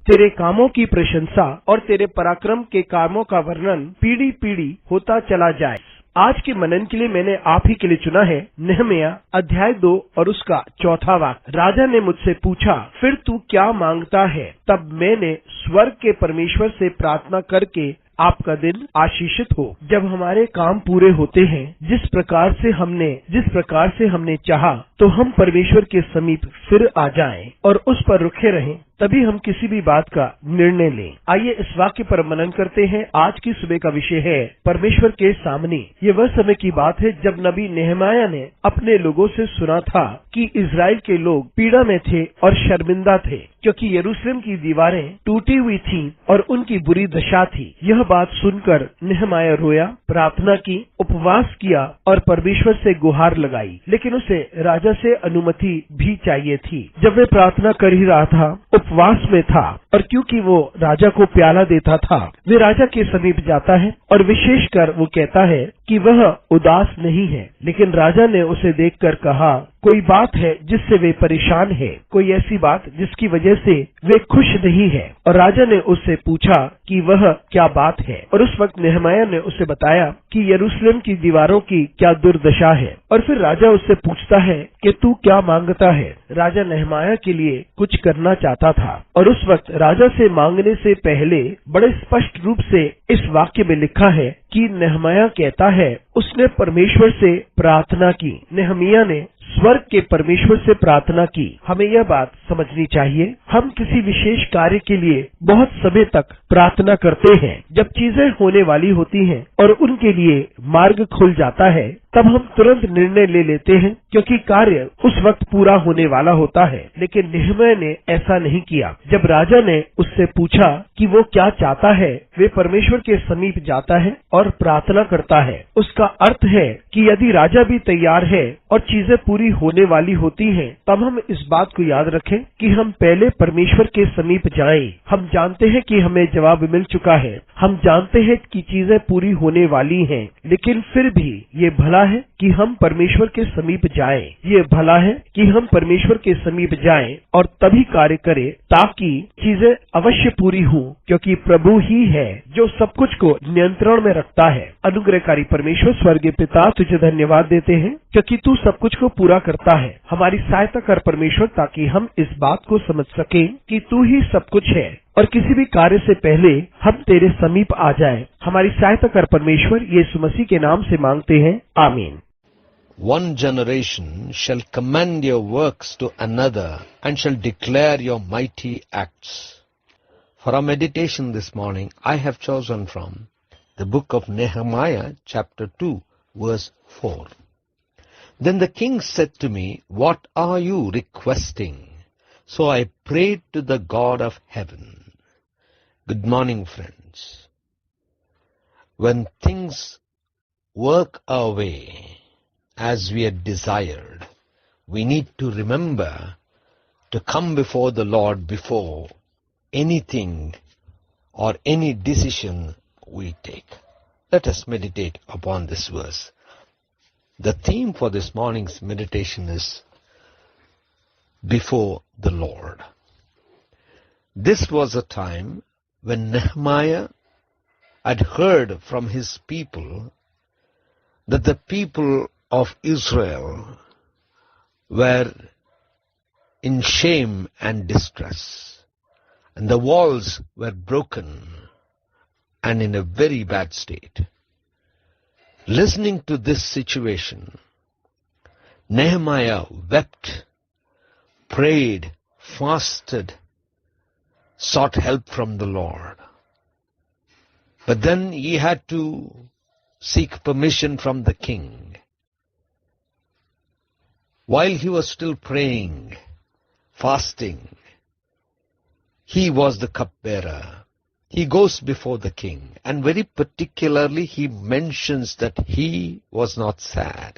तेरे कामों की प्रशंसा और तेरे पराक्रम के कामों का वर्णन पीढ़ी पीढ़ी होता चला जाए। आज के मनन के लिए मैंने आप ही के लिए चुना है नहम्याह अध्याय 2 और उसका 4वां वाक्य। राजा ने मुझसे पूछा, फिर तू क्या मांगता है? तब मैंने स्वर्ग के परमेश्वर से प्रार्थना करके आपका दिन आशीषित हो। जब हमारे काम पूरे होते हैं जिस प्रकार से हमने चाहा, तो हम परमेश्वर के समीप फिर आ जाएं और उस पर रुके रहें, तभी हम किसी भी बात का निर्णय लें। आइए इस वाक्य पर मनन करते हैं। आज की सुबह का विषय है परमेश्वर के सामने। ये वह समय की बात है जब नबी नहम्याह ने अपने लोगों से सुना था कि इजराइल के लोग पीड़ा में थे और शर्मिंदा थे, क्योंकि यरूशलेम की दीवारें टूटी हुई थीं और उनकी बुरी दशा थी। यह बात सुनकर नहम्याह रोया, प्रार्थना की, उपवास किया और परमेश्वर से गुहार लगाई। लेकिन उसे राजा से अनुमति भी चाहिए थी। जब वे प्रार्थना कर ही रहा था, उपवास में था, और क्योंकि वो राजा को प्याला देता था, वे राजा के समीप जाता है और विशेषकर वो कहता है कि वह उदास नहीं है। लेकिन राजा ने उसे देखकर कहा, कोई बात है जिससे वे परेशान है, कोई ऐसी बात जिसकी वजह से वे खुश नहीं है। और राजा ने उससे पूछा कि वह क्या बात है, और उस वक्त नहम्याह ने उसे बताया कि यरूशलेम की दीवारों की क्या दुर्दशा है। और फिर राजा उससे पूछता है कि तू क्या मांगता है? राजा नहम्याह के लिए कुछ करना चाहता था, और उस वक्त राजा से मांगने से पहले बड़े स्पष्ट रूप से इस वाक्य में लिखा है कि नहम्याह कहता है उसने परमेश्वर से प्रार्थना की। नहम्याह ने स्वर्ग के परमेश्वर से प्रार्थना की। हमें यह बात समझनी चाहिए, हम किसी विशेष कार्य के लिए बहुत समय तक प्रार्थना करते हैं। जब चीजें होने वाली होती हैं और उनके लिए मार्ग खुल जाता है, तब हम तुरंत निर्णय ले लेते हैं, क्योंकि कार्य उस वक्त पूरा होने वाला होता है। लेकिन नहम्याह ने ऐसा नहीं किया। जब राजा ने उससे पूछा कि वो क्या चाहता है, वे परमेश्वर के समीप जाता है और प्रार्थना करता है। उसका अर्थ है कि यदि राजा भी तैयार है और चीजें पूरी होने वाली होती हैं, तब हम इस बात को याद रखें कि हम पहले परमेश्वर के समीप जाएं। हम जानते हैं कि हमें जवाब मिल चुका है, हम जानते हैं कि चीजें पूरी होने वाली हैं, लेकिन फिर भी ये भला है कि हम परमेश्वर के समीप जाएं। ये भला है कि हम परमेश्वर के समीप जाएं और तभी कार्य करें, ताकि चीजें अवश्य पूरी हों, क्योंकि प्रभु ही है जो सब कुछ को नियंत्रण में रखता है। अनुग्रहकारी परमेश्वर स्वर्गीय पिता, तुझे धन्यवाद देते हैं क्योंकि तू सब कुछ को पूरा करता है। हमारी सहायता कर परमेश्वर, ताकि हम इस बात को समझ सकें कि तू ही सब कुछ है और किसी भी कार्य से पहले हम तेरे समीप आ जाएं। हमारी सहायता कर परमेश्वर, यीशु मसीह के नाम से मांगते हैं, आमीन। One generation shall commend your works to another and shall declare your mighty acts. For our meditation this morning, I have chosen from the book of Nehemiah, chapter 2, verse 4. Then the king said to me, what are you requesting? So I prayed to the God of heaven. Good morning, friends. When things work our way as we had desired, we need to remember to come before the Lord before anything or any decision we take. Let us meditate upon this verse. The theme for this morning's meditation is before the Lord. This was a time when Nehemiah had heard from his people that the people of Israel were in shame and distress, and the walls were broken and in a very bad state. Listening to this situation, Nehemiah wept, prayed, fasted, sought help from the Lord. But then he had to seek permission from the king. While he was still praying, fasting, he was the cupbearer. He goes before the king, and very particularly he mentions that he was not sad.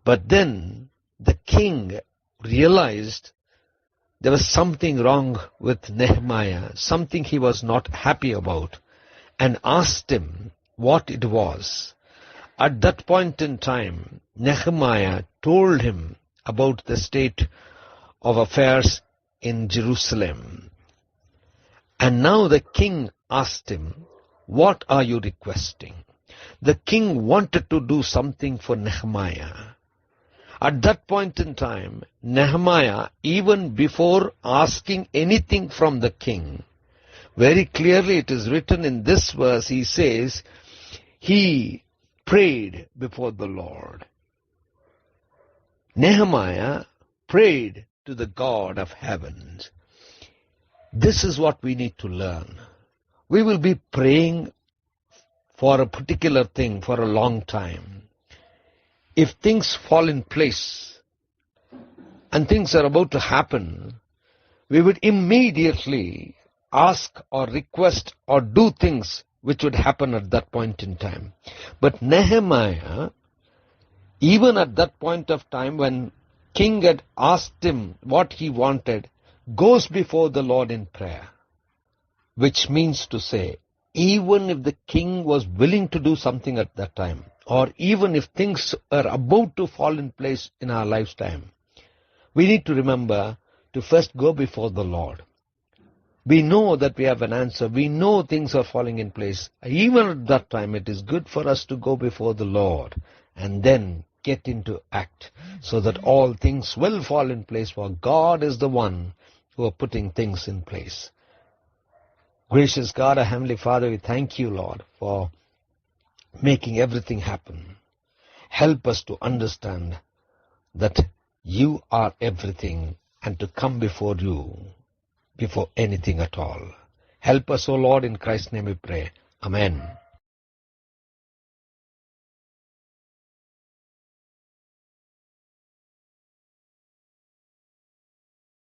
But then the king realized there was something wrong with Nehemiah, something he was not happy about, and asked him what it was. At that point in time, Nehemiah told him about the state of affairs in Jerusalem. And now the king asked him, what are you requesting? The king wanted to do something for Nehemiah. At that point in time, Nehemiah, even before asking anything from the king, very clearly it is written in this verse, he says, he prayed before the Lord. Nehemiah prayed to the God of heavens. This is what we need to learn. We will be praying for a particular thing for a long time. If things fall in place and things are about to happen, we would immediately ask or request or do things which would happen at that point in time. But Nehemiah, even at that point of time when king had asked him what he wanted, goes before the Lord in prayer. Which means to say, even if the king was willing to do something at that time, or even if things are about to fall in place in our lifetime, we need to remember to first go before the Lord. We know that we have an answer. We know things are falling in place. Even at that time, it is good for us to go before the Lord and then get into act so that all things will fall in place, for God is the one who are putting things in place. Gracious God, our Heavenly Father, we thank you, Lord, for making everything happen. Help us to understand that you are everything and to come before you before anything at all. Help us, O Lord, in Christ's name we pray. Amen.